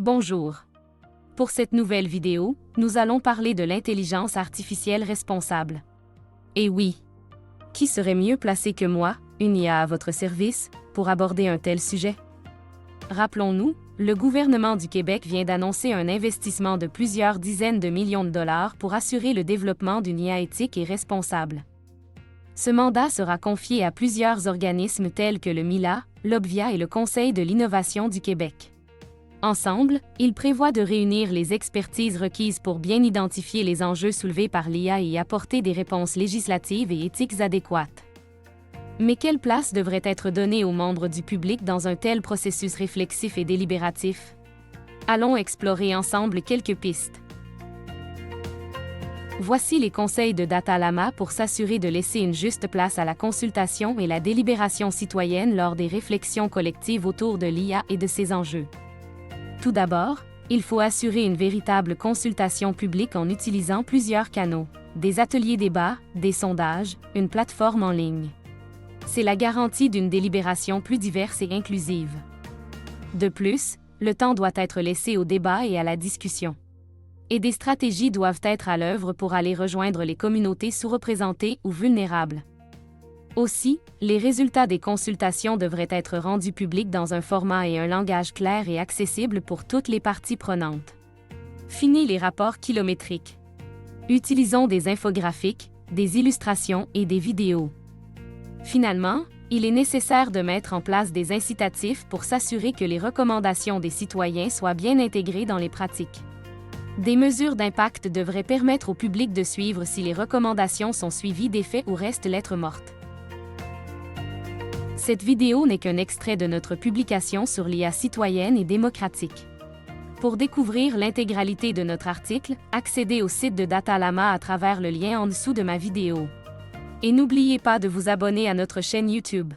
Bonjour. Pour cette nouvelle vidéo, nous allons parler de l'intelligence artificielle responsable. Et oui, qui serait mieux placé que moi, une IA à votre service, pour aborder un tel sujet? Rappelons-nous, le gouvernement du Québec vient d'annoncer un investissement de plusieurs dizaines de millions de dollars pour assurer le développement d'une IA éthique et responsable. Ce mandat sera confié à plusieurs organismes tels que le MILA, l'Obvia et le Conseil de l'innovation du Québec. Ensemble, ils prévoient de réunir les expertises requises pour bien identifier les enjeux soulevés par l'IA et y apporter des réponses législatives et éthiques adéquates. Mais quelle place devrait être donnée aux membres du public dans un tel processus réflexif et délibératif? Allons explorer ensemble quelques pistes. Voici les conseils de Datalama pour s'assurer de laisser une juste place à la consultation et la délibération citoyenne lors des réflexions collectives autour de l'IA et de ses enjeux. Tout d'abord, il faut assurer une véritable consultation publique en utilisant plusieurs canaux, des ateliers débats, des sondages, une plateforme en ligne. C'est la garantie d'une délibération plus diverse et inclusive. De plus, le temps doit être laissé au débat et à la discussion. Et des stratégies doivent être à l'œuvre pour aller rejoindre les communautés sous-représentées ou vulnérables. Aussi, les résultats des consultations devraient être rendus publics dans un format et un langage clair et accessible pour toutes les parties prenantes. Fini les rapports kilométriques. Utilisons des infographiques, des illustrations et des vidéos. Finalement, il est nécessaire de mettre en place des incitatifs pour s'assurer que les recommandations des citoyens soient bien intégrées dans les pratiques. Des mesures d'impact devraient permettre au public de suivre si les recommandations sont suivies d'effet ou restent lettre morte. Cette vidéo n'est qu'un extrait de notre publication sur l'IA citoyenne et démocratique. Pour découvrir l'intégralité de notre article, accédez au site de Datalama à travers le lien en dessous de ma vidéo. Et n'oubliez pas de vous abonner à notre chaîne YouTube.